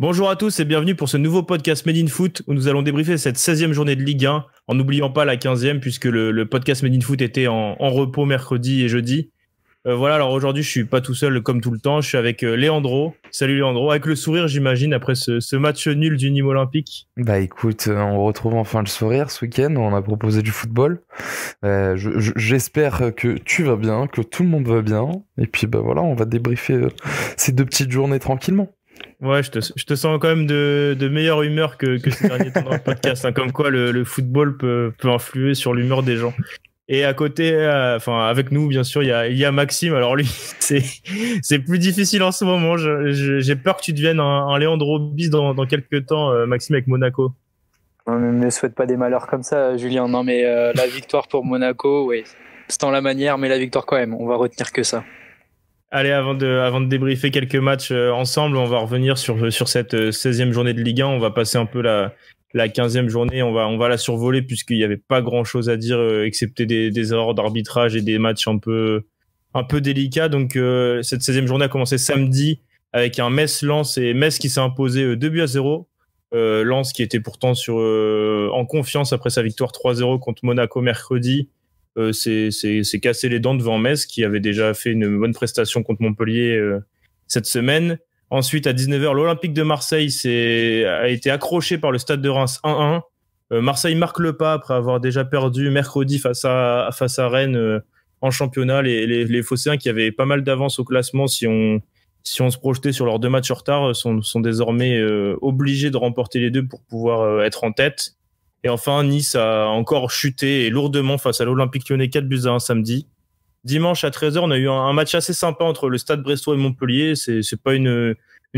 Bonjour à tous et bienvenue pour ce nouveau podcast Made in Foot où nous allons débriefer cette 16e journée de Ligue 1 en n'oubliant pas la 15e puisque le podcast Made in Foot était en repos mercredi et jeudi. Voilà, alors aujourd'hui je suis pas tout seul comme tout le temps, je suis avec Léandro. Salut Léandro, avec le sourire j'imagine après ce match nul du Nîmes Olympique. Bah écoute, on retrouve enfin le sourire ce week-end, on a proposé du football. J'espère que tu vas bien, que tout le monde va bien. Et puis bah voilà, on va débriefer ces deux petites journées tranquillement. Ouais, je te sens quand même de meilleure humeur que ces derniers temps dans le podcast, hein, comme quoi le football peut influer sur l'humeur des gens. Et à côté, avec nous, bien sûr, il y a Maxime. Alors lui, c'est plus difficile en ce moment. J'ai peur que tu deviennes un Léandro bis dans quelques temps, Maxime, avec Monaco. On ne me souhaite pas des malheurs comme ça, Julien. Non, mais la victoire pour Monaco, oui, c'est en la manière, mais la victoire quand même. On va retenir que ça. Allez, avant de débriefer quelques matchs ensemble, on va revenir sur cette 16e journée de Ligue 1. On va passer un peu la 15e journée. On va la survoler puisqu'il n'y avait pas grand chose à dire excepté des erreurs d'arbitrage et des matchs un peu délicats. Donc, cette 16e journée a commencé samedi avec un Metz-Lens et Metz qui s'est imposé 2-0. Lens qui était pourtant en confiance après sa victoire 3-0 contre Monaco mercredi. C'est cassé les dents devant Metz qui avait déjà fait une bonne prestation contre Montpellier cette semaine. Ensuite, à 19h, l'Olympique de Marseille a été accroché par le Stade de Reims 1-1. Marseille marque le pas après avoir déjà perdu mercredi face à Rennes en championnat. Les Phocéens qui avaient pas mal d'avance au classement si on se projetait sur leurs deux matchs en retard sont désormais obligés de remporter les deux pour pouvoir être en tête. Et enfin, Nice a encore chuté et lourdement face à l'Olympique Lyonnais 4-1 samedi. Dimanche à 13h, on a eu un match assez sympa entre le Stade Brestois et Montpellier. C'est pas une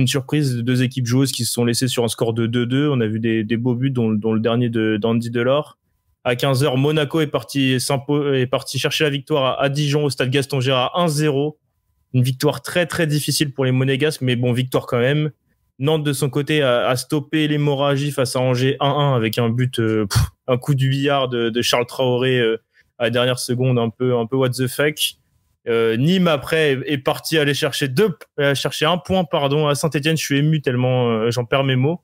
surprise de deux équipes joueuses qui se sont laissées sur un score de 2-2. On a vu des beaux buts, dont le dernier d'Andy Delors. À 15h, Monaco est parti chercher la victoire à Dijon au Stade Gaston Gérard 1-0. Une victoire très très difficile pour les Monégasques, mais bon, victoire quand même. Nantes de son côté a stoppé l'hémorragie face à Angers 1-1 avec un but, un coup du billard de Charles Traoré à la dernière seconde, un peu what the fuck. Nîmes après est parti aller chercher un point à Saint-Etienne. Je suis ému tellement j'en perds mes mots.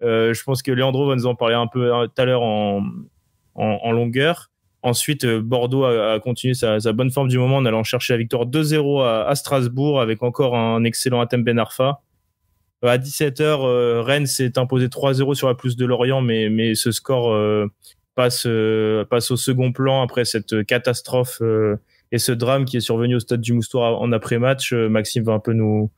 Je pense que Léandro va nous en parler un peu tout à l'heure en longueur. Ensuite, Bordeaux a continué sa bonne forme du moment en allant chercher la victoire 2-0 à Strasbourg avec encore un excellent Hatem Ben Arfa. À 17h, Rennes s'est imposé 3-0 sur la pelouse de Lorient, mais ce score passe au second plan après cette catastrophe et ce drame qui est survenu au stade du Moustoir en après-match. Maxime va un peu nous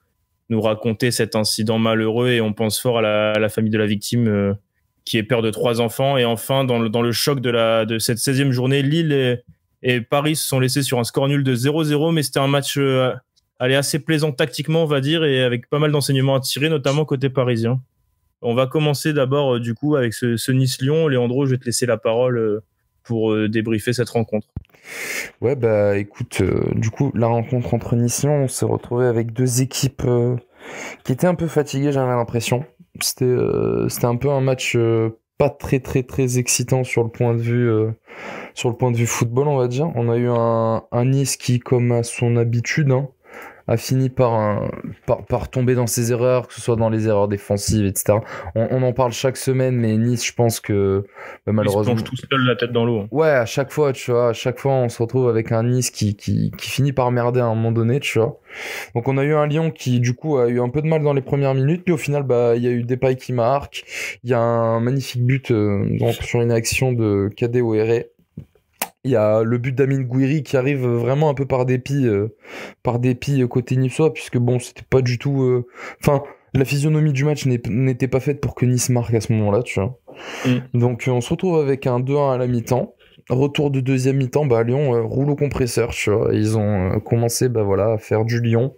raconter cet incident malheureux et on pense fort à la famille de la victime qui est père de 3 enfants. Et enfin, dans le choc de cette 16e journée, Lille et Paris se sont laissés sur un score nul de 0-0, mais c'était un match assez plaisant tactiquement, on va dire, et avec pas mal d'enseignements à tirer, notamment côté parisien. On va commencer d'abord, du coup, avec ce Nice-Lyon. Léandro, je vais te laisser la parole pour débriefer cette rencontre. Ouais, bah écoute, du coup, la rencontre entre Nice et Lyon, on s'est retrouvé avec deux équipes qui étaient un peu fatiguées, j'avais l'impression. C'était un peu un match pas très très très excitant sur le point de vue football, on va dire. On a eu un Nice qui, comme à son habitude, a fini par tomber dans ses erreurs, que ce soit dans les erreurs défensives, etc. On en parle chaque semaine, mais Nice, je pense que malheureusement... Ils se plongent tout seul la tête dans l'eau. Ouais, à chaque fois, tu vois, on se retrouve avec un Nice qui finit par merder à un moment donné, tu vois. Donc on a eu un Lyon qui, du coup, a eu un peu de mal dans les premières minutes, puis au final, il y a eu Depay qui marque, il y a un magnifique but sur une action de Kadé Ouéré. Il y a le but d'Amine Gouiri qui arrive vraiment un peu par dépit côté niçois, puisque bon, c'était pas du tout... la physionomie du match n'était pas faite pour que Nice marque à ce moment-là, tu vois. Donc on se retrouve avec un 2-1 à la mi-temps. Retour de deuxième mi-temps, Lyon roule au compresseur, tu vois. Ils ont commencé à faire du Lyon,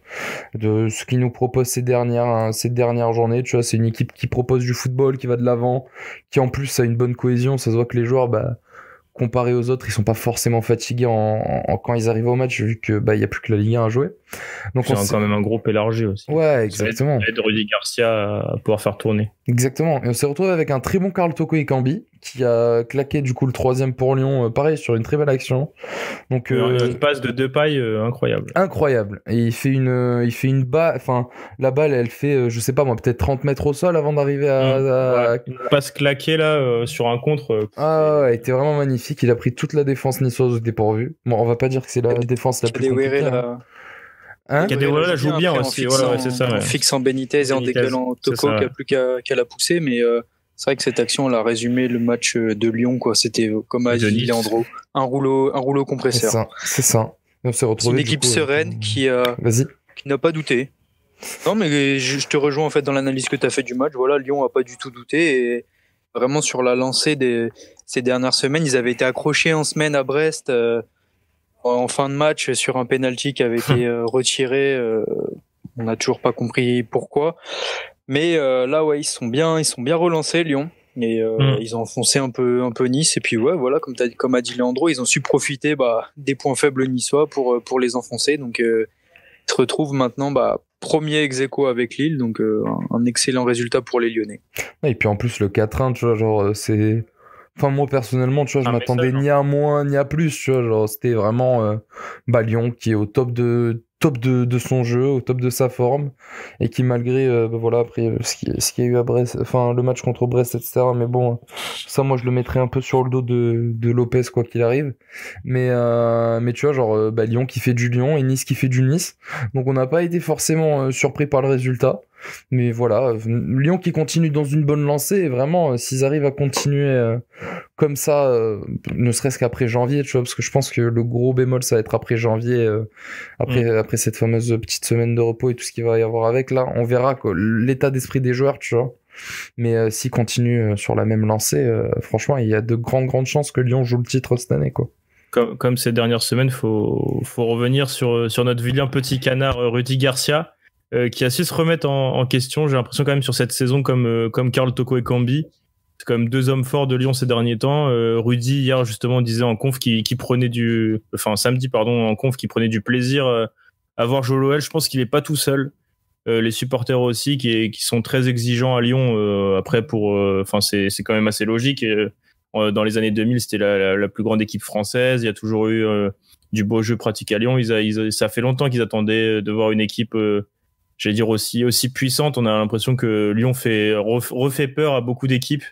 de ce qu'ils nous proposent ces dernières journées, tu vois. C'est une équipe qui propose du football, qui va de l'avant, qui en plus a une bonne cohésion. Ça se voit que les joueurs... comparé aux autres, ils sont pas forcément fatigués quand ils arrivent au match, vu que y a plus que la Ligue 1 à jouer. Donc c'est quand même un groupe élargi aussi. Ouais, exactement. Ça aide Rudy Garcia à pouvoir faire tourner. Exactement. Et on s'est retrouvé avec un très bon Karl Toko Ekambi qui a claqué du coup le 3e pour Lyon, pareil sur une très belle action. Donc une passe de Depay incroyable. Incroyable. Et il fait une balle, enfin la balle elle fait je sais pas moi peut-être 30 mètres au sol avant d'arriver à... Une passe claquée là sur un contre. Ah ouais, était vraiment magnifique. Il a pris toute la défense niçoise au dépourvu. Bon, on va pas dire que c'est la défense la plus compliquée. Kadewere la joue bien aussi, c'est ça. En fixant Benitez et en décalant Toko qui a plus qu'à la pousser, mais c'est vrai que cette action elle a résumé le match de Lyon, quoi. C'était comme a dit Leandro, un rouleau compresseur. C'est ça. C'est une équipe sereine qui n'a pas douté. Non, mais je te rejoins en fait dans l'analyse que tu as fait du match. Voilà, Lyon a pas du tout douté et vraiment sur la lancée ces dernières semaines, ils avaient été accrochés en semaine à Brest. En fin de match sur un penalty qui avait été retiré, on n'a toujours pas compris pourquoi. Mais là, ouais, ils sont bien relancés Lyon et ils ont enfoncé un peu Nice. Et puis ouais, voilà, comme a dit Leandro, ils ont su profiter des points faibles niçois pour les enfoncer. Donc ils se retrouvent maintenant premier ex-aequo avec Lille, donc un excellent résultat pour les Lyonnais. Et puis en plus le 4-1, tu vois, genre c'est... Enfin, moi, personnellement, tu vois, je m'attendais ni à moins, ni à plus, tu vois, genre, c'était vraiment Lyon qui est au top de son jeu, au top de sa forme, et qui, malgré, voilà, après, ce qu'il y a eu à Brest, enfin, le match contre Brest, etc., mais bon, ça, moi, je le mettrais un peu sur le dos de Lopez, quoi qu'il arrive, mais tu vois, genre, Lyon qui fait du Lyon, et Nice qui fait du Nice, donc on n'a pas été forcément surpris par le résultat. Mais voilà, Lyon qui continue dans une bonne lancée, et vraiment, s'ils arrivent à continuer comme ça, ne serait-ce qu'après janvier, tu vois, parce que je pense que le gros bémol, ça va être après janvier, après cette fameuse petite semaine de repos et tout ce qu'il va y avoir avec, là, on verra quoi, l'état d'esprit des joueurs, tu vois. Mais s'ils continuent sur la même lancée, franchement, il y a de grandes chances que Lyon joue le titre cette année, quoi. Comme ces dernières semaines, faut revenir sur notre vilain petit canard Rudy Garcia, qui a su se remettre en question. J'ai l'impression quand même sur cette saison comme Karl Toko Ekambi, c'est comme deux hommes forts de Lyon ces derniers temps. Rudy hier justement disait en conf qu'il prenait samedi en conf qu'il prenait du plaisir à voir jouer l'OL. Je pense qu'il est pas tout seul. Les supporters aussi qui sont très exigeants à Lyon. Après c'est quand même assez logique. Dans les années 2000 c'était la plus grande équipe française. Il y a toujours eu du beau jeu pratique à Lyon. Ça fait longtemps qu'ils attendaient de voir une équipe j'allais dire aussi puissante. On a l'impression que Lyon refait peur à beaucoup d'équipes.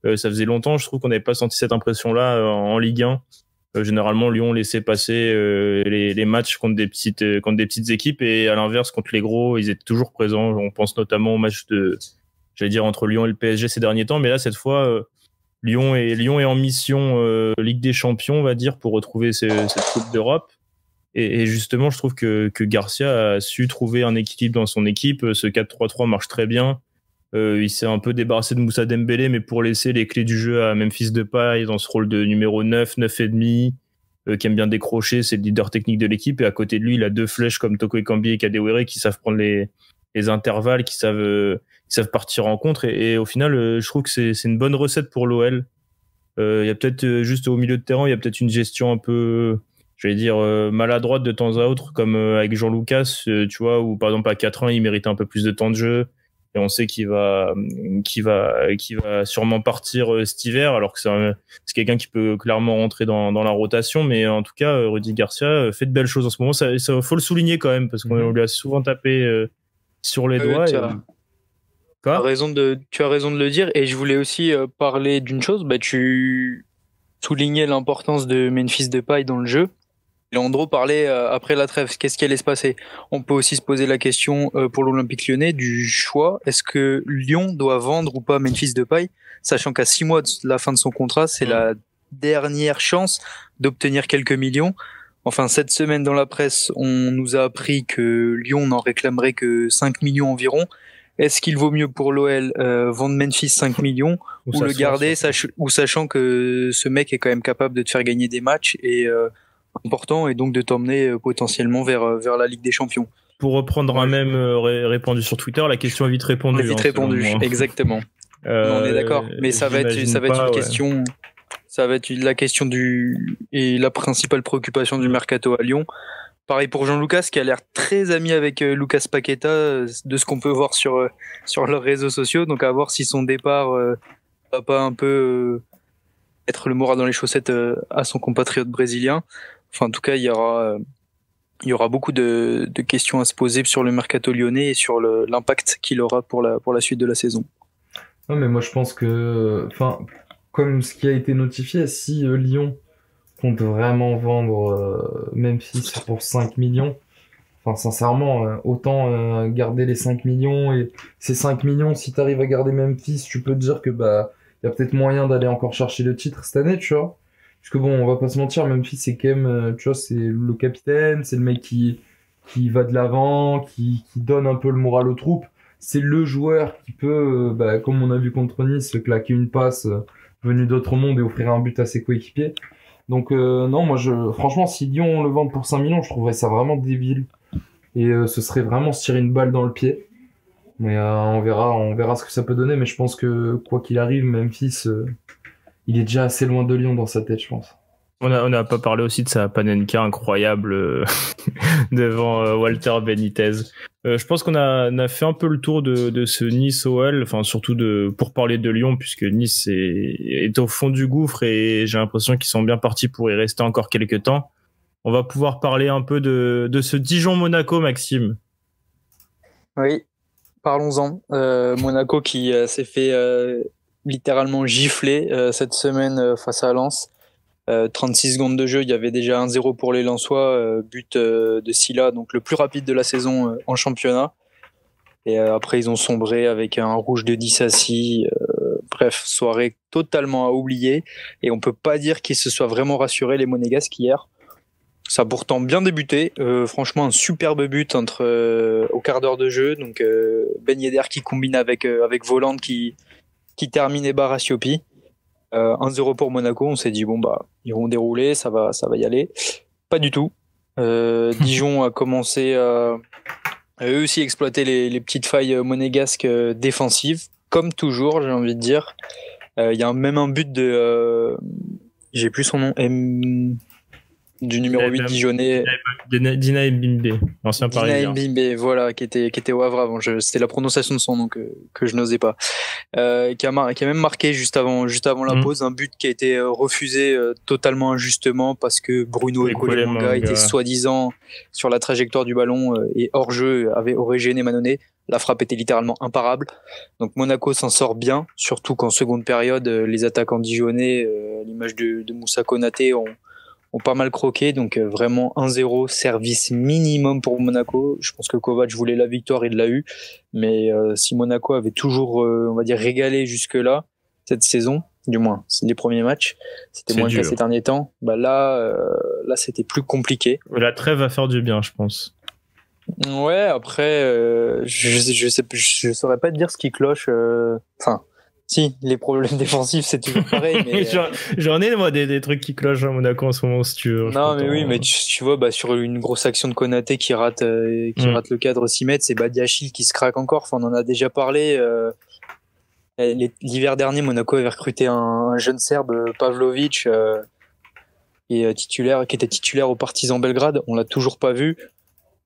Ça faisait longtemps, je trouve qu'on n'avait pas senti cette impression-là en Ligue 1. Généralement, Lyon laissait passer les matchs contre des petites équipes, et à l'inverse, contre les gros, ils étaient toujours présents. On pense notamment au match entre Lyon et le PSG ces derniers temps. Mais là, cette fois, Lyon est en mission Ligue des Champions, on va dire, pour retrouver cette Coupe d'Europe. Et justement, je trouve que Garcia a su trouver un équilibre dans son équipe. Ce 4-3-3 marche très bien. Il s'est un peu débarrassé de Moussa Dembélé, mais pour laisser les clés du jeu à Memphis Depay dans ce rôle de numéro 9 et demi, qui aime bien décrocher, c'est le leader technique de l'équipe. Et à côté de lui, il a deux flèches comme Toko Ekambi et Kadewere qui savent prendre les intervalles, qui savent partir en contre. Et au final, je trouve que c'est une bonne recette pour l'OL. Il y a peut-être juste au milieu de terrain, il y a peut-être une gestion un peu... j'allais dire maladroite de temps à autre, comme avec Jean Lucas, tu vois, où par exemple à 4-1 il méritait un peu plus de temps de jeu, et on sait qu'il va sûrement partir cet hiver, alors que c'est quelqu'un qui peut clairement rentrer dans la rotation. Mais en tout cas, Rudy Garcia fait de belles choses en ce moment. Ça faut le souligner quand même, parce qu'on lui a souvent tapé sur les doigts. Tu as raison de le dire. Et je voulais aussi parler d'une chose. Tu soulignais l'importance de Memphis Depay dans le jeu. Leandro parlait après la trêve, qu'est-ce qui allait se passer? On peut aussi se poser la question pour l'Olympique Lyonnais du choix. Est-ce que Lyon doit vendre ou pas Memphis Depay, sachant qu'à 6 mois de la fin de son contrat, c'est la dernière chance d'obtenir quelques millions. Enfin, cette semaine dans la presse, on nous a appris que Lyon n'en réclamerait que 5 millions environ. Est-ce qu'il vaut mieux pour l'OL vendre Memphis 5 millions ou le garder, sachant que ce mec est quand même capable de te faire gagner des matchs et important, et donc de t'emmener potentiellement vers la Ligue des Champions. Pour reprendre un même répandu sur Twitter, la question est vite répondue. Exactement. On est d'accord, mais ça va être une question. Ça va être la question et la principale préoccupation du mercato à Lyon. Pareil pour Jean Lucas, qui a l'air très ami avec Lucas Paqueta, de ce qu'on peut voir sur leurs réseaux sociaux. Donc à voir si son départ va pas un peu mettre le moral dans les chaussettes à son compatriote brésilien. Enfin, en tout cas, il y aura beaucoup de questions à se poser sur le mercato lyonnais et sur l'impact qu'il aura pour la suite de la saison. Non, mais moi je pense que, enfin, comme ce qui a été notifié, si Lyon compte vraiment vendre Memphis pour 5 millions, enfin sincèrement, autant garder les 5 millions, et ces 5 millions, si t'arrives à garder Memphis, tu peux te dire que bah y a peut-être moyen d'aller encore chercher le titre cette année, tu vois. Parce que bon, on va pas se mentir, Memphis c'est quand même, tu vois, c'est le capitaine, c'est le mec qui va de l'avant, qui donne un peu le moral aux troupes. C'est le joueur qui peut, comme on a vu contre Nice, se claquer une passe venue d'autre monde et offrir un but à ses coéquipiers. Donc non, moi franchement, si Lyon le vend pour 5 millions, je trouverais ça vraiment débile. Et ce serait vraiment se tirer une balle dans le pied. Mais on verra ce que ça peut donner. Mais je pense que quoi qu'il arrive, Memphis, il est déjà assez loin de Lyon dans sa tête, je pense. On n'a pas parlé aussi de sa Panenka incroyable devant Walter Benitez. Je pense qu'on a fait un peu le tour de ce Nice-OL, enfin surtout pour parler de Lyon, puisque Nice est au fond du gouffre et j'ai l'impression qu'ils sont bien partis pour y rester encore quelques temps. On va pouvoir parler un peu de ce Dijon-Monaco, Maxime. Oui, parlons-en. Monaco qui s'est fait littéralement gifler cette semaine face à Lens. 36 secondes de jeu, il y avait déjà 1-0 pour les Lensois, but de Sylla, donc le plus rapide de la saison en championnat. Et après, ils ont sombré avec un rouge de Dissassi. Bref, soirée totalement à oublier. Et on peut pas dire qu'ils se soient vraiment rassurés, les Monégasques, hier. Ça a pourtant bien débuté. Franchement, un superbe but au quart d'heure de jeu. Donc Ben Yedder qui combine avec Volante qui termine et barre à Siopi. 1-0 pour Monaco, on s'est dit bon bah ils vont dérouler, ça va y aller. Pas du tout. Dijon a commencé à eux aussi exploiter les petites failles monégasques défensives, comme toujours, j'ai envie de dire. Il y a même un but de j'ai plus son nom, du numéro 8 dijonnais, Dina Mbimbe, l'ancien parisien. Dina Mbimbe, voilà, qui était au Havre avant. C'était la prononciation de son nom que je n'osais pas. Qui a même marqué juste avant la pause un but qui a été refusé totalement injustement parce que Bruno Ekolemanga était soi-disant sur la trajectoire du ballon et hors jeu aurait gêné Manonnet. La frappe était littéralement imparable. Donc Monaco s'en sort bien, surtout qu'en seconde période les attaquants dijonnais, à l'image de Moussa Konaté, ont pas mal croqué, donc vraiment 1-0, service minimum pour Monaco. Je pense que Kovac voulait la victoire, il l'a eu, mais si Monaco avait toujours, on va dire, régalé jusque-là, cette saison, du moins, les premiers matchs, c'était moins le cas ces derniers temps, bah là c'était plus compliqué. La trêve va faire du bien, je pense. Ouais, après, je saurais pas te dire ce qui cloche, enfin... Si, les problèmes défensifs, c'est toujours pareil. Mais j'en ai, moi, des trucs qui clochent à Monaco en ce moment, si tu veux. Non, mais oui, mais tu vois, sur une grosse action de Konaté qui rate le cadre 6 mètres, c'est Badiachil qui se craque encore. Enfin, on en a déjà parlé. L'hiver dernier, Monaco avait recruté un jeune Serbe, Pavlovic, qui était titulaire au Partizan Belgrade. On l'a toujours pas vu.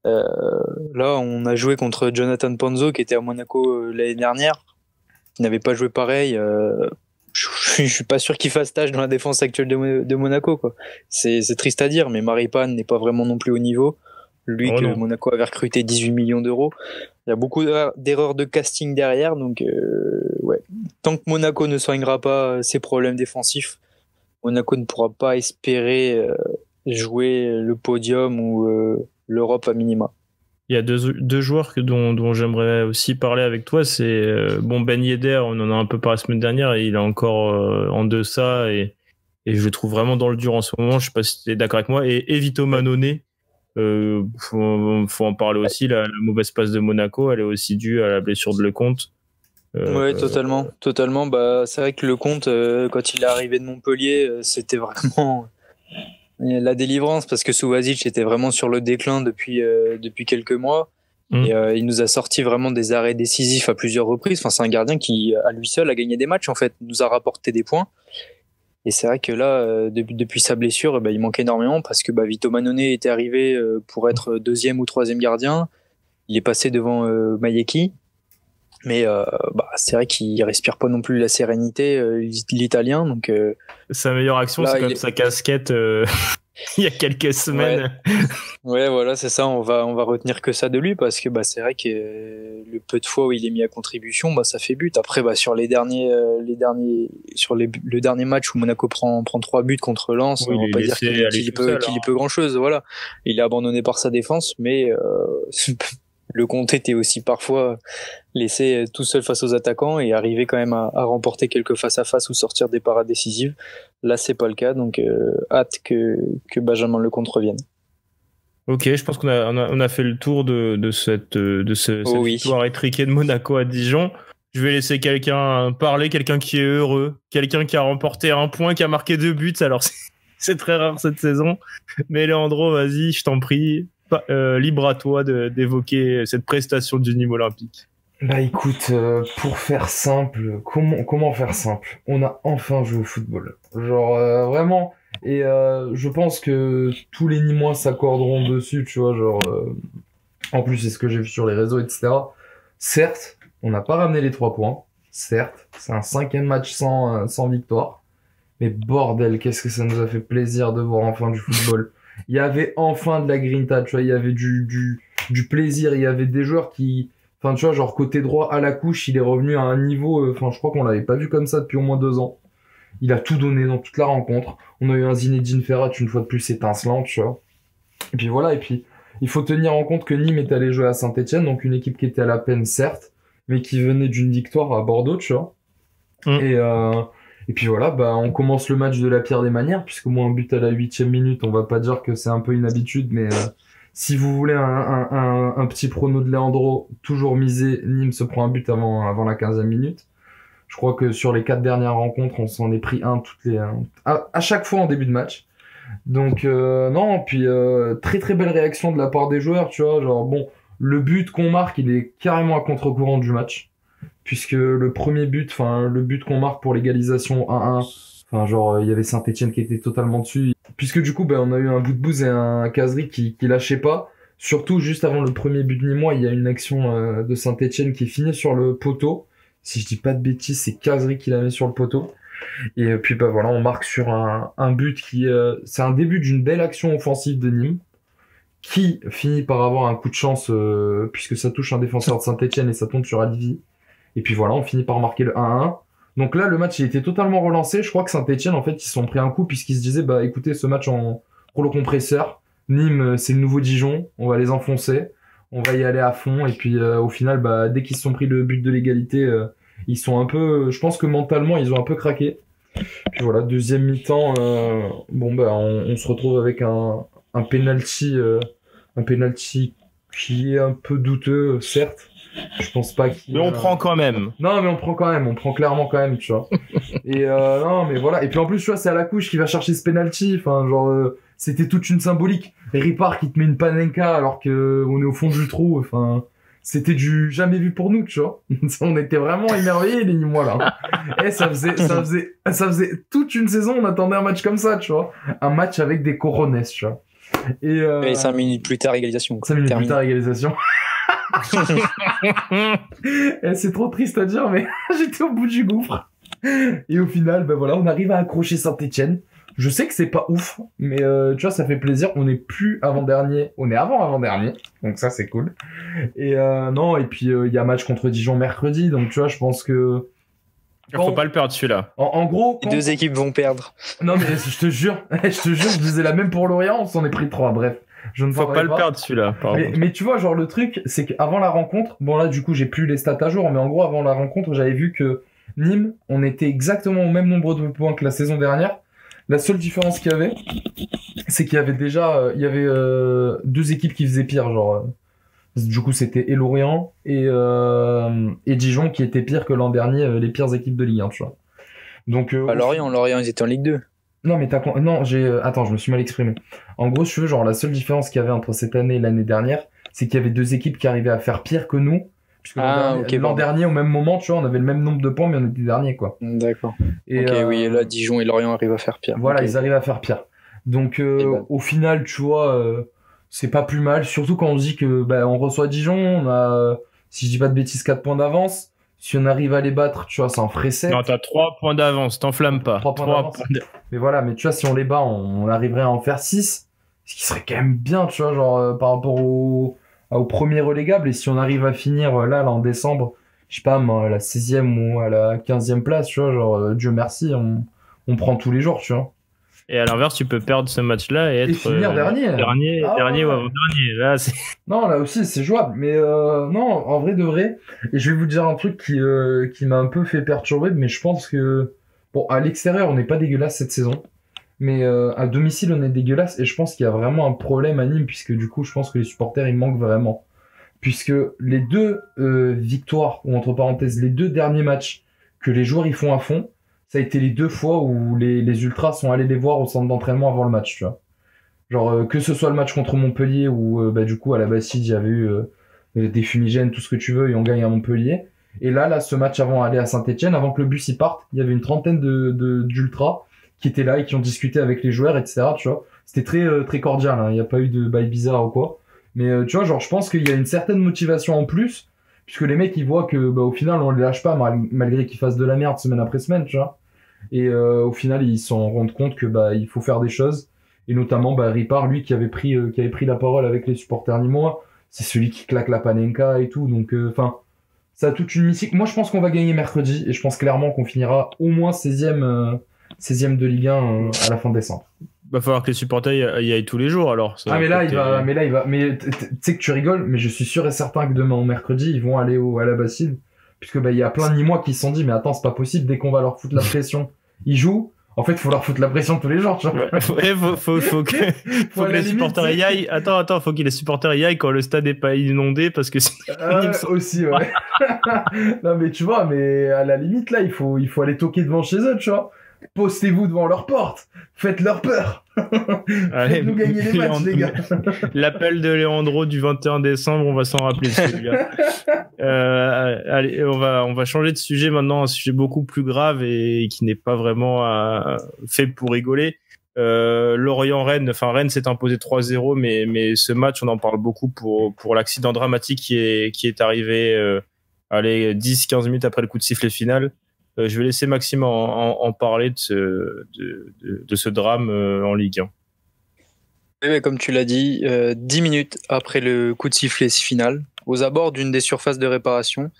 Là, on a joué contre Jonathan Panzo, qui était à Monaco l'année dernière. Qui n'avait pas joué pareil. Je suis pas sûr qu'il fasse tâche dans la défense actuelle de Monaco, quoi. C'est triste à dire, mais Maripane n'est pas vraiment non plus au niveau. Lui que Monaco avait recruté 18 millions d'euros. Il y a beaucoup d'erreurs de casting derrière, donc ouais. Tant que Monaco ne soignera pas ses problèmes défensifs, Monaco ne pourra pas espérer jouer le podium ou l'Europe à minima. Il y a deux joueurs dont j'aimerais aussi parler avec toi. C'est Ben Yedder, on en a un peu parlé la semaine dernière, et il est encore en deçà et je le trouve vraiment dans le dur en ce moment. Je sais pas si tu es d'accord avec moi. Et Vito Manone, faut en parler aussi. La mauvaise passe de Monaco, elle est aussi due à la blessure de Lecomte. Oui, totalement. Bah, c'est vrai que Lecomte, quand il est arrivé de Montpellier, c'était vraiment la délivrance, parce que Suvacic était vraiment sur le déclin depuis quelques mois. Et il nous a sorti vraiment des arrêts décisifs à plusieurs reprises. Enfin, c'est un gardien qui, à lui seul, a gagné des matchs, en fait, nous a rapporté des points. Et c'est vrai que là, depuis sa blessure, il manque énormément, parce que Vito Manone était arrivé pour être deuxième ou troisième gardien. Il est passé devant Mayeki. Mais c'est vrai qu'il respire pas non plus la sérénité, l'Italien. Donc sa meilleure action, là, c'est comme sa casquette il y a quelques semaines. Ouais, voilà, c'est ça. On va retenir que ça de lui parce que c'est vrai que le peu de fois où il est mis à contribution, ça fait but. Après, sur le dernier match où Monaco prend 3 buts contre Lens, on va pas dire qu'il peut grand chose. Voilà, il est abandonné par sa défense, mais le Conte était aussi parfois laissé tout seul face aux attaquants et arriver quand même à remporter quelques face-à-face ou sortir des parades décisives. Là, c'est pas le cas, donc hâte que Benjamin Lecomte revienne. Ok, je pense qu'on a fait le tour de cette victoire étriquée de Monaco à Dijon. Je vais laisser quelqu'un parler, quelqu'un qui est heureux, quelqu'un qui a remporté 1 point, qui a marqué 2 buts. Alors c'est très rare cette saison, mais Leandro, vas-y, je t'en prie. Libre à toi d'évoquer cette prestation du Nîmes olympique. Écoute, pour faire simple, comment faire simple ? On a enfin joué au football. Genre vraiment, et je pense que tous les Nîmois s'accorderont dessus, tu vois, en plus c'est ce que j'ai vu sur les réseaux, etc. Certes, on n'a pas ramené les 3 points, certes, c'est un 5e match sans victoire, mais bordel, qu'est-ce que ça nous a fait plaisir de voir enfin du football. Il y avait enfin de la grinta, tu vois, il y avait du plaisir, il y avait des joueurs qui... Enfin, tu vois, genre côté droit à la couche, il est revenu à un niveau... je crois qu'on l'avait pas vu comme ça depuis au moins 2 ans. Il a tout donné dans toute la rencontre. On a eu un Zinedine Ferrat, une fois de plus, étincelant, tu vois. Et puis voilà, et puis il faut tenir en compte que Nîmes est allé jouer à Saint-Etienne, donc une équipe qui était à la peine, certes, mais qui venait d'une victoire à Bordeaux, tu vois. Et puis voilà, on commence le match de la pire des manières, puisque moi, un but à la 8e minute, on va pas dire que c'est un peu une habitude, mais si vous voulez un petit prono de Leandro, toujours misé, Nîmes se prend un but avant la 15e minute. Je crois que sur les 4 dernières rencontres, on s'en est pris à chaque fois en début de match. Donc non, puis très très belle réaction de la part des joueurs, tu vois, le but qu'on marque, il est carrément à contre-courant du match. Puisque le premier but, le but qu'on marque pour l'égalisation 1-1, il y avait Saint-Etienne qui était totalement dessus. Puisque du coup, on a eu un Boudbouz et un Kazri qui lâchaient pas. Surtout, juste avant le premier but nîmois, il y a une action de Saint-Etienne qui finit sur le poteau. Si je dis pas de bêtises, c'est Kazri qui la met sur le poteau. Et puis voilà, on marque sur un but qui... c'est un début d'une belle action offensive de Nîmes, qui finit par avoir un coup de chance, puisque ça touche un défenseur de Saint-Etienne et ça tombe sur Alivi. Et puis voilà, on finit par marquer le 1-1. Donc là, le match il était totalement relancé. Je crois que Saint-Etienne, en fait, ils se sont pris un coup puisqu'ils se disaient, écoutez, ce match en rouleau compresseur, Nîmes, c'est le nouveau Dijon, on va les enfoncer, on va y aller à fond. Et puis au final, dès qu'ils se sont pris le but de l'égalité, ils sont un peu... Je pense que mentalement, ils ont un peu craqué. Puis voilà, deuxième mi-temps, on se retrouve avec un penalty qui est un peu douteux, certes. Je pense pas qu'il... Mais on prend quand même. Non, mais on prend quand même. On prend clairement quand même, tu vois. Et non, mais voilà. Et puis en plus, tu vois, c'est à la couche qui va chercher ce penalty. C'était toute une symbolique. Ripard qui te met une panenka alors que on est au fond du trou. C'était du jamais vu pour nous, tu vois. On était vraiment émerveillés, les Nîmois, là. Et ça faisait toute une saison, on attendait un match comme ça, tu vois. Un match avec des coronets, tu vois. Et 5 minutes plus tard, égalisation. 5 minutes plus tard, égalisation. C'est trop triste à dire, mais j'étais au bout du gouffre. Et au final, on arrive à accrocher Saint-Etienne. Je sais que c'est pas ouf, mais tu vois, ça fait plaisir. On n'est plus avant-dernier, on est avant-avant-dernier, donc ça c'est cool. Et non, et puis il y a match contre Dijon mercredi, donc tu vois, je pense que... Faut pas le perdre celui-là. En gros... Les 2 équipes vont perdre. Non mais je te jure, je disais la même pour Lorient, on s'en est pris 3, bref. Je ne faut pas le perdre celui-là. Mais tu vois, le truc, c'est qu'avant la rencontre, là du coup j'ai plus les stats à jour, mais en gros avant la rencontre, j'avais vu que Nîmes, on était exactement au même nombre de points que la saison dernière. La seule différence qu'il y avait, c'est qu'il y avait déjà, 2 équipes qui faisaient pire, du coup c'était et Lorient et Dijon qui étaient pires que l'an dernier, les pires équipes de Ligue 1, tu vois. Donc Lorient ils étaient en Ligue 2. Non, mais attends, je me suis mal exprimé. En gros, si tu veux, la seule différence qu'il y avait entre cette année et l'année dernière, c'est qu'il y avait 2 équipes qui arrivaient à faire pire que nous. Puisque l'an dernier, au même moment, tu vois, on avait le même nombre de points, mais on était dernier, quoi. D'accord. Et oui, et là, Dijon et Lorient arrivent à faire pire. Voilà, ils arrivent à faire pire. Donc, au final, tu vois, c'est pas plus mal. Surtout quand on dit que, on reçoit Dijon, on a, si je dis pas de bêtises, 4 points d'avance. Si on arrive à les battre, tu vois, ça en ferait 7. Non, t'as 3 points d'avance, t'enflamme pas. 3 points d'avance. Mais voilà, mais tu vois, si on les bat, on arriverait à en faire 6. Ce qui serait quand même bien, tu vois, genre par rapport au premier relégable. Et si on arrive à finir là en décembre, je sais pas, à la 16e ou à la 15e place, tu vois, genre Dieu merci, on prend tous les jours, tu vois. Et à l'inverse, tu peux perdre ce match-là et être finir dernier ou avant-dernier. Là, non, là aussi, c'est jouable. Mais non, en vrai de vrai. Et je vais vous dire un truc qui m'a un peu fait perturber, mais je pense que... Bon, à l'extérieur, on n'est pas dégueulasse cette saison. Mais à domicile, on est dégueulasse. Et je pense qu'il y a vraiment un problème à Nîmes, puisque du coup, je pense que les supporters, ils manquent vraiment. Puisque les 2 victoires, ou entre parenthèses, les 2 derniers matchs que les joueurs, ils font à fond, ça a été les 2 fois où les ultras sont allés les voir au centre d'entraînement avant le match, tu vois. Genre, que ce soit le match contre Montpellier où, du coup, à la Bastide, il y avait eu des fumigènes, tout ce que tu veux, et on gagne à Montpellier. Et là, ce match avant d'aller à Saint-Etienne, avant que le bus y parte, il y avait une trentaine d'ultras qui étaient là et qui ont discuté avec les joueurs, etc., tu vois. C'était très, très cordial, hein. Il n'y a pas eu de bail bizarre ou quoi. Mais, tu vois, genre, je pense qu'il y a une certaine motivation en plus, puisque les mecs, ils voient que, au final, on les lâche pas, malgré qu'ils fassent de la merde semaine après semaine, tu vois. Et au final, ils s'en rendent compte que il faut faire des choses. Et notamment Ripard, lui qui avait pris la parole avec les supporters nîmois, c'est celui qui claque la panenka et tout. Donc enfin, ça a toute une mystique. Moi, je pense qu'on va gagner mercredi et je pense clairement qu'on finira au moins 16e de Ligue 1 à la fin décembre. Va falloir que les supporters y aillent tous les jours alors. Mais là il va. Mais tu sais que tu rigoles, mais je suis sûr et certain que demain au mercredi ils vont aller à la Bastide, puisque il y a plein de Nîmois qui se sont dit mais attends, c'est pas possible, dès qu'on va leur foutre la pression, ils jouent. En fait, faut leur foutre la pression tous les jours, tu vois. Ouais, faut que les supporters y aillent. Attends, faut que les supporters y aillent quand le stade est pas inondé parce que aussi, ouais. Non, mais tu vois, mais à la limite, là, il faut aller toquer devant chez eux, tu vois. Postez-vous devant leur porte. Faites-leur peur. Faites-nous gagner les matchs, les gars. L'appel de Leandro du 21 décembre, on va s'en rappeler, celui-là. Allez, on va changer de sujet maintenant, un sujet beaucoup plus grave et qui n'est pas vraiment fait pour rigoler. Lorient-Rennes, Rennes s'est imposé 3-0, mais ce match, on en parle beaucoup pour l'accident dramatique qui est arrivé 10-15 minutes après le coup de sifflet final. Je vais laisser Maxime en parler de ce drame en Ligue 1. Oui, comme tu l'as dit, 10 minutes après le coup de sifflet final, aux abords d'une des surfaces de réparation,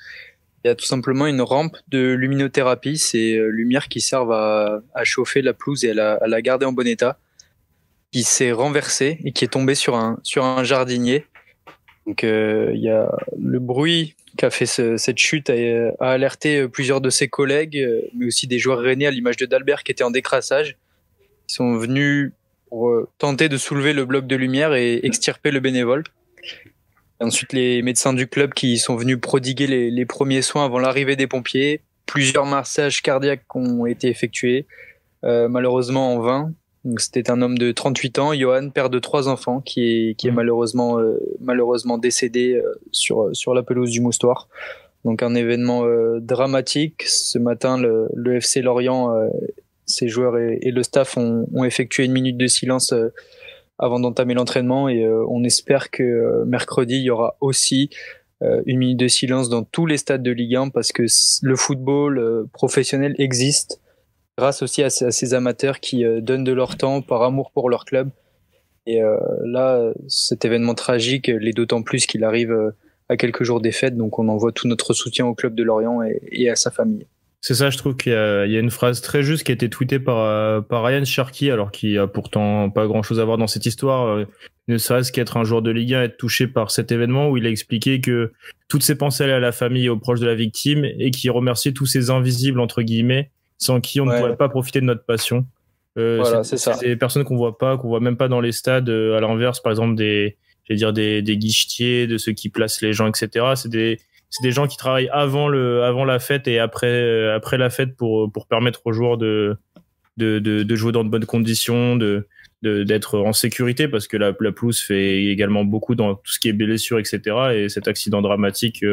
il y a tout simplement une rampe de luminothérapie, ces lumières qui servent à chauffer la pelouse et à la garder en bon état, qui s'est renversée et qui est tombée sur un jardinier. Donc il y a le bruit qu'a fait cette chute a alerté plusieurs de ses collègues, mais aussi des joueurs rennais à l'image de Dalbert qui étaient en décrassage. Ils sont venus pour tenter de soulever le bloc de lumière et extirper le bénévole. Et ensuite, les médecins du club qui sont venus prodiguer les premiers soins avant l'arrivée des pompiers. Plusieurs massages cardiaques ont été effectués, malheureusement en vain. Donc, c'était un homme de 38 ans, Johan, père de 3 enfants, qui est malheureusement décédé sur la pelouse du Moustoir. Donc un événement dramatique. Ce matin, le FC Lorient, ses joueurs et le staff ont effectué une minute de silence avant d'entamer l'entraînement et on espère que mercredi, il y aura aussi une minute de silence dans tous les stades de Ligue 1 parce que le football professionnel existe grâce aussi à ces amateurs qui donnent de leur temps par amour pour leur club. Et là, cet événement tragique l'est d'autant plus qu'il arrive à quelques jours des fêtes, donc on envoie tout notre soutien au club de Lorient et à sa famille. C'est ça, je trouve qu'il y a une phrase très juste qui a été tweetée par Ryan Cherki, alors qu'il a pourtant pas grand-chose à voir dans cette histoire, ne serait-ce qu'être un joueur de Ligue 1, être touché par cet événement, où il a expliqué que toutes ses pensées allaient à la famille et aux proches de la victime, et qu'il remerciait tous ces invisibles, entre guillemets, sans qui on ne pourrait pas profiter de notre passion. Voilà, c'est ça. C'est des personnes qu'on voit même pas dans les stades, à l'inverse, par exemple, des guichetiers, de ceux qui placent les gens, etc. C'est des gens qui travaillent avant la fête et après la fête pour permettre aux joueurs de jouer dans de bonnes conditions, d'être en sécurité, parce que la pelouse fait également beaucoup dans tout ce qui est blessures, etc. Et cet accident dramatique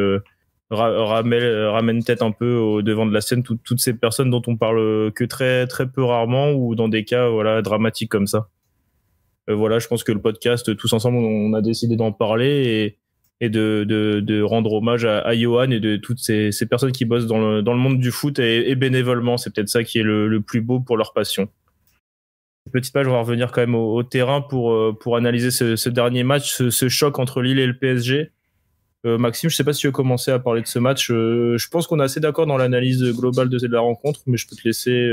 ramène tête un peu au devant de la scène toutes ces personnes dont on parle que très très peu rarement, ou dans des cas dramatiques comme ça. Je pense que le podcast, tous ensemble, on a décidé d'en parler et de rendre hommage à Johan et de toutes ces personnes qui bossent dans le monde du foot et bénévolement. C'est peut-être ça qui est le plus beau pour leur passion. Petite page, on va revenir quand même au terrain pour analyser ce dernier match, ce choc entre Lille et le PSG. Maxime, je sais pas si tu veux commencer à parler de ce match. Je pense qu'on est assez d'accord dans l'analyse globale de la rencontre, mais je peux te laisser...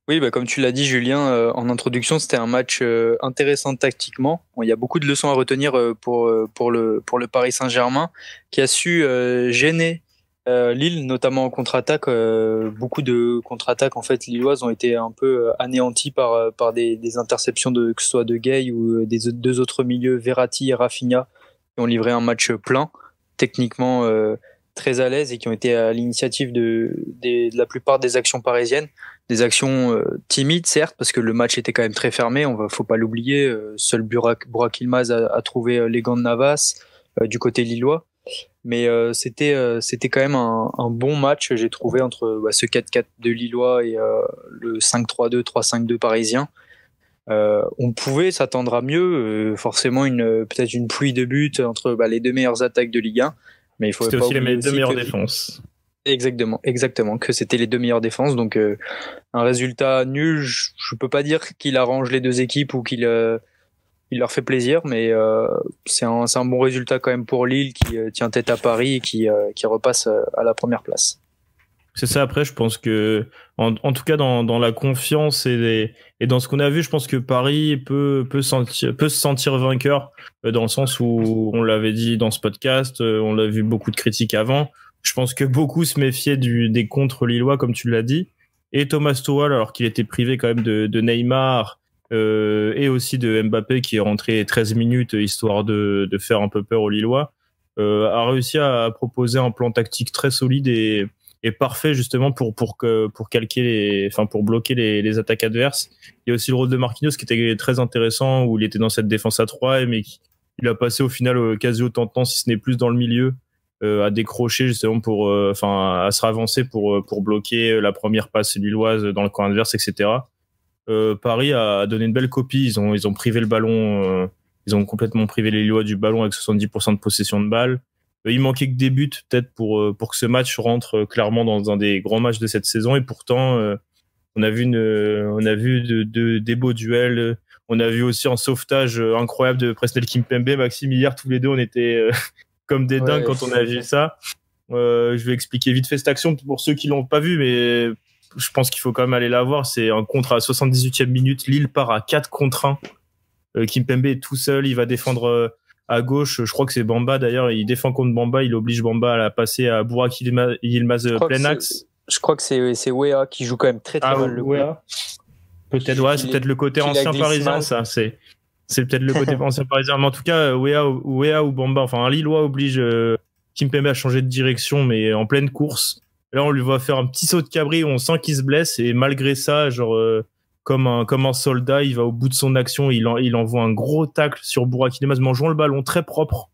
Oui, bah, comme tu l'as dit, Julien, en introduction, c'était un match intéressant tactiquement. Bon, il y a beaucoup de leçons à retenir pour le Paris Saint-Germain, qui a su gêner Lille, notamment en contre-attaque. Beaucoup de contre-attaques en fait lilloises ont été un peu anéanties par des interceptions que ce soit de Gueye ou des deux autres milieux, Verratti et Rafinha, qui ont livré un match plein, techniquement très à l'aise et qui ont été à l'initiative de la plupart des actions parisiennes. Des actions timides, certes, parce que le match était quand même très fermé, faut pas l'oublier. Seul Burak Yilmaz a trouvé les gants de Navas du côté lillois. Mais c'était quand même un bon match, j'ai trouvé, entre ce 4-4 de lillois et le 5-3-2, 3-5-2 parisien. On pouvait s'attendre à mieux, forcément peut-être une pluie de buts entre les deux meilleures attaques de Ligue 1. Mais il faut c'était pas aussi les deux meilleures que... défenses. Exactement, que c'était les deux meilleures défenses. Donc un résultat nul, je peux pas dire qu'il arrange les deux équipes ou qu'il il leur fait plaisir, mais c'est un bon résultat quand même pour Lille qui tient tête à Paris et qui repasse à la première place. C'est ça. Après, je pense que, en tout cas, dans la confiance et dans ce qu'on a vu, je pense que Paris peut se sentir vainqueur, dans le sens où on l'avait dit dans ce podcast, on l'a vu beaucoup de critiques avant. Je pense que beaucoup se méfiaient des contres lillois, comme tu l'as dit. Et Thomas Tuchel, alors qu'il était privé quand même de Neymar, et aussi de Mbappé qui est rentré 13 minutes, histoire de faire un peu peur aux Lillois, a réussi à proposer un plan tactique très solide et parfait justement pour calquer pour bloquer les attaques adverses. Il y a aussi le rôle de Marquinhos qui était très intéressant, où il était dans cette défense à 3, mais il a passé au final quasi autant de temps, si ce n'est plus, dans le milieu, à décrocher justement à se ravancer pour bloquer la première passe lilloise dans le camp adverse, etc. Paris a donné une belle copie. Ils ont privé le ballon, ils ont complètement privé les Lillois du ballon avec 70% de possession de balle. Il manquait que des buts peut-être pour que ce match rentre clairement dans un des grands matchs de cette saison, et pourtant on a vu des beaux duels. On a vu aussi un sauvetage incroyable de Presnel Kimpembe. Maxime, hier, tous les deux, on était comme des dingues quand on a vu ça. Je vais expliquer vite fait cette action pour ceux qui l'ont pas vu, mais je pense qu'il faut quand même aller la voir. C'est un contre à 78e minute. Lille part à 4 contre 1. Kimpembe est tout seul. Il va défendre à gauche. Je crois que c'est Bamba d'ailleurs. Il défend contre Bamba. Il oblige Bamba à la passer à Burak Yilmaz plein axe. Je crois que c'est Weah qui joue quand même très mal le coup. Peut-être, ouais, c'est peut-être le côté ancien parisien, ça. C'est peut-être le côté ancien parisien. Mais en tout cas, Weah ou Bamba, enfin un Lillois oblige Kimpembe à changer de direction, mais en pleine course. Là, on lui voit faire un petit saut de cabri où on sent qu'il se blesse, et malgré ça, genre comme un soldat, il va au bout de son action. Il envoie un gros tacle sur Burak Yilmaz, en jouant le ballon très propre.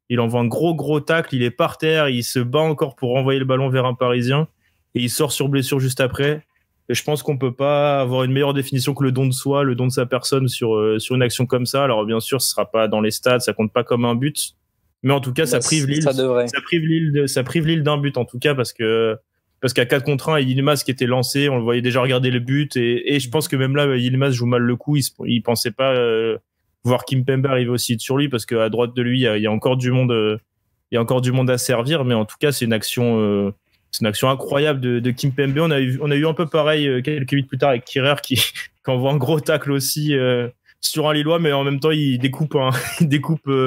Il envoie un gros tacle. Il est par terre, il se bat encore pour renvoyer le ballon vers un Parisien, et il sort sur blessure juste après. Et je pense qu'on peut pas avoir une meilleure définition que le don de soi, le don de sa personne sur une action comme ça. Alors bien sûr, ce sera pas dans les stats, ça compte pas comme un but, mais en tout cas, ça prive Lille. Ça prive Lille d'un but en tout cas, parce qu'à 4 contre 1, Yilmaz qui était lancé, on le voyait déjà regarder le but, et je pense que même là, Yilmaz joue mal le coup. Il pensait pas voir Kimpembe arriver aussi sur lui, parce qu'à droite de lui, il y a encore du monde, à servir. Mais en tout cas, c'est une action incroyable de Kimpembe. On a eu un peu pareil quelques minutes plus tard avec Kirer qui envoie un gros tacle aussi sur un Lillois, mais en même temps il découpe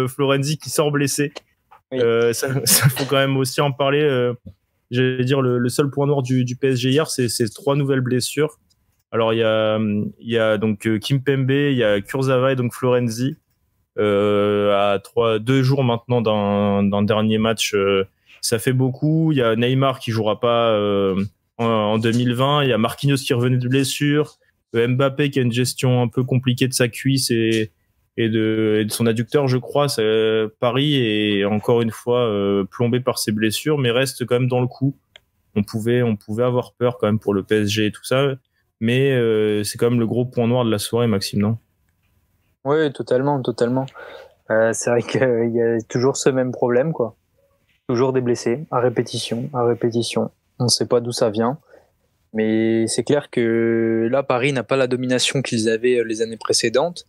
Florenzi qui sort blessé. Oui. Ça faut quand même aussi en parler. J'allais dire le seul point noir du PSG hier, c'est 3 nouvelles blessures. Alors il y a donc Kimpembe, il y a Kurzawa et donc Florenzi à 2 jours maintenant d'un dernier match. Ça fait beaucoup. Il y a Neymar qui jouera pas en 2020. Il y a Marquinhos qui revenait de blessure. Mbappé qui a une gestion un peu compliquée de sa cuisse et de son adducteur, je crois. Paris est encore une fois plombé par ses blessures, mais reste quand même dans le coup. On pouvait avoir peur quand même pour le PSG et tout ça, mais c'est quand même le gros point noir de la soirée, Maxime, non? Oui, totalement. C'est vrai qu'il y a toujours ce même problème, quoi. Toujours des blessés, à répétition. On ne sait pas d'où ça vient. Mais c'est clair que là, Paris n'a pas la domination qu'ils avaient les années précédentes.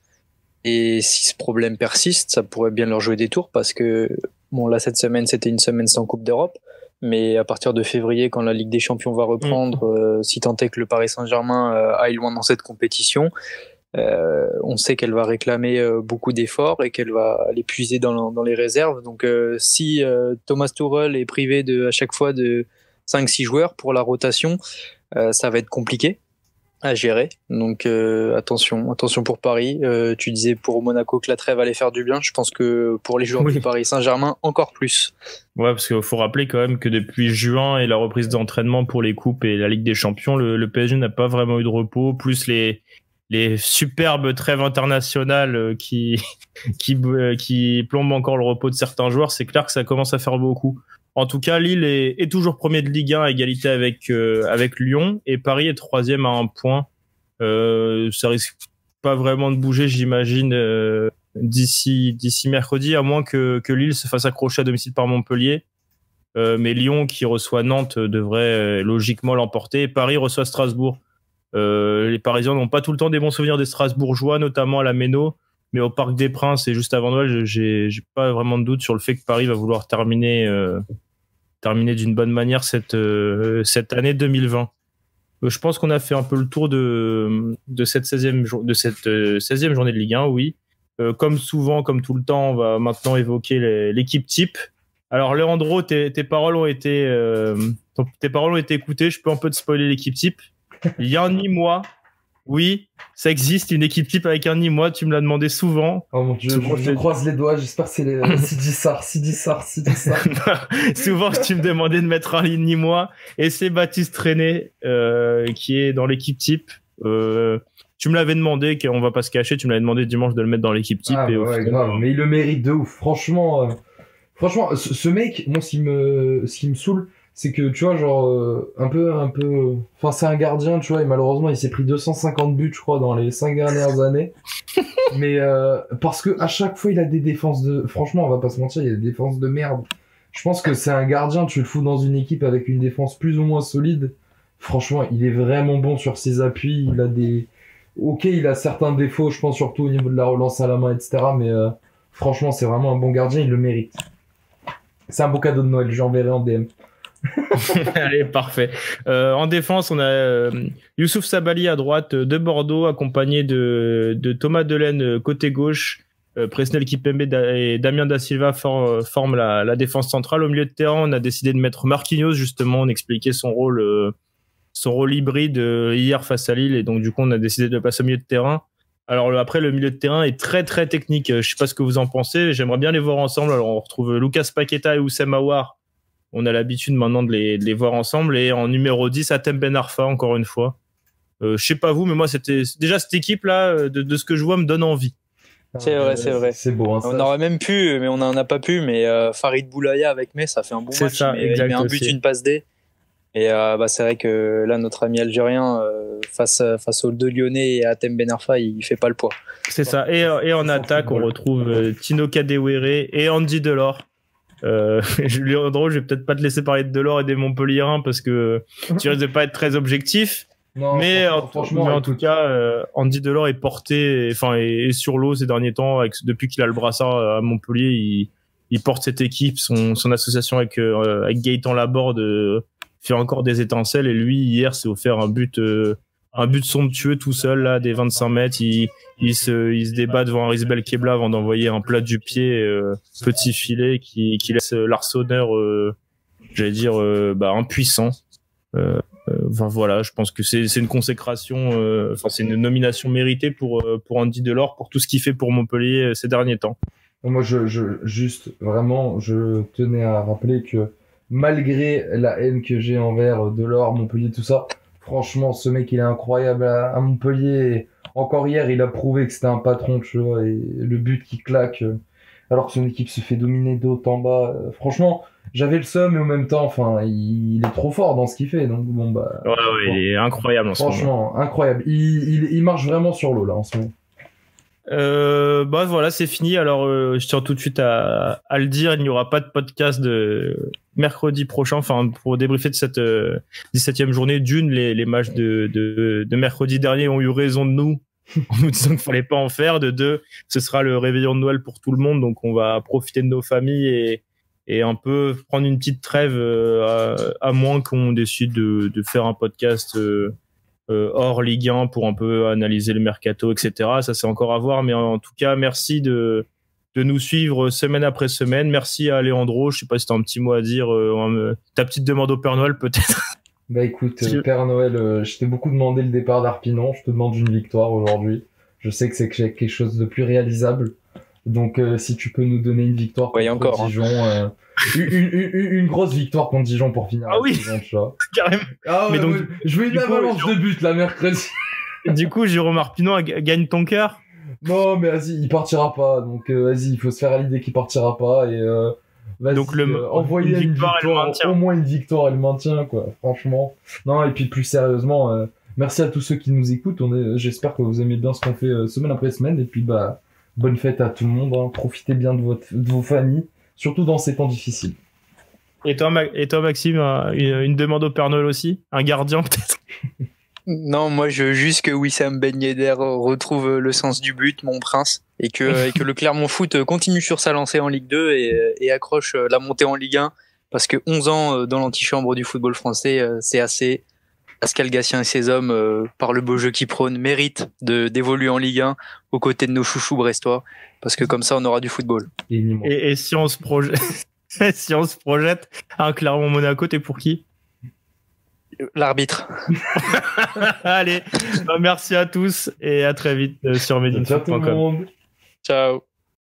Et si ce problème persiste, ça pourrait bien leur jouer des tours parce que, bon, là, cette semaine, c'était une semaine sans Coupe d'Europe. Mais à partir de février, quand la Ligue des Champions va reprendre, si tant est que le Paris Saint-Germain aille loin dans cette compétition, on sait qu'elle va réclamer beaucoup d'efforts et qu'elle va les puiser dans les réserves. Donc, si Thomas Tuchel est privé à chaque fois de 5-6 joueurs pour la rotation, ça va être compliqué à gérer. Donc attention pour Paris. Tu disais pour Monaco que la trêve allait faire du bien. Je pense que pour les joueurs du Paris Saint-Germain, encore plus. Ouais, parce qu'il faut rappeler quand même que depuis juin et la reprise d'entraînement pour les coupes et la Ligue des Champions, le PSG n'a pas vraiment eu de repos, plus les superbes trêves internationales qui plombent encore le repos de certains joueurs. C'est clair que ça commence à faire beaucoup. En tout cas, Lille est toujours premier de Ligue 1 à égalité avec Lyon, et Paris est troisième à 1 point. Ça risque pas vraiment de bouger, j'imagine, d'ici mercredi, à moins que Lille se fasse accrocher à domicile par Montpellier. Mais Lyon, qui reçoit Nantes, devrait logiquement l'emporter. Et Paris reçoit Strasbourg. Les Parisiens n'ont pas tout le temps des bons souvenirs des Strasbourgeois, notamment à la Méno. Mais au Parc des Princes et juste avant Noël, j'ai pas vraiment de doute sur le fait que Paris va vouloir terminer d'une bonne manière cette année 2020. Je pense qu'on a fait un peu le tour de cette 16e journée de Ligue 1, oui. Comme souvent, comme tout le temps, on va maintenant évoquer l'équipe type. Alors Leandro, tes paroles ont été écoutées. Je peux un peu te spoiler l'équipe type. Il y a un Nîmois. Oui, ça existe, une équipe type avec un Nîmois, tu me l'as demandé souvent. Oh mon Dieu, je croise les doigts, j'espère que c'est Sidi Sarr. Souvent, tu me demandais de mettre un Nîmois, et c'est Baptiste René qui est dans l'équipe type. Tu me l'avais demandé, on va pas se cacher, tu me l'avais demandé dimanche de le mettre dans l'équipe type. Ah, ouais, grave, mais il le mérite de ouf. Franchement, ce mec, moi, ce qui me saoule, c'est que, tu vois, genre, un peu, enfin, c'est un gardien, tu vois, et malheureusement, il s'est pris 250 buts, je crois, dans les 5 dernières années. Mais, parce que à chaque fois, il a des défenses franchement, on va pas se mentir, il a des défenses de merde. Je pense que c'est un gardien, tu le fous dans une équipe avec une défense plus ou moins solide. Franchement, il est vraiment bon sur ses appuis, il a certains défauts, je pense, surtout au niveau de la relance à la main, etc. Mais, franchement, c'est vraiment un bon gardien, il le mérite. C'est un beau cadeau de Noël, j'enverrai en DM. Allez, parfait. En défense, on a Youssouf Sabaly à droite de Bordeaux, accompagné de Thomas Delaine côté gauche. Presnel Kimpembe et Damien Da Silva forment la défense centrale. Au milieu de terrain, on a décidé de mettre Marquinhos, justement. On expliquait son rôle hybride hier face à Lille, et donc du coup, on a décidé de le passer au milieu de terrain. Alors après, le milieu de terrain est très très technique. Je sais pas ce que vous en pensez. J'aimerais bien les voir ensemble. Alors on retrouve Lucas Paqueta et Oussem Aouar. On a l'habitude maintenant de les voir ensemble. Et en numéro 10, Hatem Ben Arfa, encore une fois. Je sais pas vous, mais moi, cette équipe-là, de ce que je vois, me donne envie. C'est vrai. C'est beau. Hein, on aurait même pu, mais on n'en a pas pu. Mais Farid Boulaya avec Metz, ça fait un bon match. Il met un but, une passe D. Et c'est vrai que là, notre ami algérien, face aux deux Lyonnais et à Hatem Ben Arfa, il fait pas le poids. C'est ça. Et en attaque, on retrouve Tino Kadewere et Andy Delors. Leandro, je vais peut-être pas te laisser parler de Delors et des Montpelliérains parce que tu risques de pas être très objectif. Non, mais en tout cas, Andy Delors est porté, est sur l'eau ces derniers temps. Depuis qu'il a le brassard à Montpellier, il porte cette équipe. Son association avec Gaëtan Laborde fait encore des étincelles. Et lui, hier, s'est offert un but somptueux tout seul là, des 25 mètres. Il se débat devant Aris Belkebla avant d'envoyer un plat du pied, petit filet qui laisse l'Arseneur, impuissant. Voilà, je pense que c'est une consécration, c'est une nomination méritée pour Andy Delors pour tout ce qu'il fait pour Montpellier ces derniers temps. Moi, je tenais à rappeler que malgré la haine que j'ai envers Delors, Montpellier, tout ça, franchement, ce mec, il est incroyable à Montpellier. Encore hier, il a prouvé que c'était un patron, tu vois, et le but qui claque, alors que son équipe se fait dominer de haut en bas. Franchement, j'avais le seum, mais en même temps, il est trop fort dans ce qu'il fait. Donc bon, il est incroyable en ce moment. Franchement, incroyable. Il marche vraiment sur l'eau là en ce moment. Bah voilà, c'est fini. Alors, je tiens tout de suite à le dire, il n'y aura pas de podcast de mercredi prochain, enfin pour débriefer de cette 17e journée. D'une, les matchs de mercredi dernier ont eu raison de nous en nous disant qu'il fallait pas en faire. De deux, ce sera le réveillon de Noël pour tout le monde, donc on va profiter de nos familles et un peu prendre une petite trêve, à moins qu'on décide de faire un podcast hors Ligue 1 pour un peu analyser le mercato, etc. Ça, c'est encore à voir, mais en tout cas, merci de nous suivre semaine après semaine. Merci à Léandro. Je sais pas si t'as un petit mot à dire, ta petite demande au Père Noël, peut-être. Bah écoute, Père Noël, je t'ai beaucoup demandé le départ d'Arpinon. Je te demande une victoire aujourd'hui. Je sais que c'est quelque chose de plus réalisable. Donc, si tu peux nous donner une victoire contre Dijon, une grosse victoire contre Dijon pour finir la saison, tu vois. Carrément. Ah ouais, mais donc, je veux une avalanche de buts la mercredi. Du coup, Jérôme Arpinon gagne ton cœur? Non, mais vas-y, il partira pas. Donc, vas-y, il faut se faire à l'idée qu'il partira pas. Et vas-y, donc envoyez une victoire, au moins une victoire, elle maintient, quoi. Franchement. Non, et puis plus sérieusement, merci à tous ceux qui nous écoutent. J'espère que vous aimez bien ce qu'on fait semaine après semaine. Et puis, bah, bonne fête à tout le monde. Hein. Profitez bien de vos familles, surtout dans ces temps difficiles. Et toi, Maxime, une demande au Père Noël aussi? Un gardien, peut-être? Non, moi je veux juste que Wissam Ben Yedder retrouve le sens du but, mon prince, et que le Clermont Foot continue sur sa lancée en Ligue 2 et accroche la montée en Ligue 1, parce que 11 ans dans l'antichambre du football français, c'est assez. Pascal Gatien et ses hommes, par le beau jeu qu'ils prônent, méritent d'évoluer en Ligue 1 aux côtés de nos chouchous brestois, parce que comme ça on aura du football. Et si on se projette, si on se projette, un Clermont-Monaco, t'es pour qui? L'arbitre. Allez, merci à tous et à très vite sur medinfoot.com. Ciao.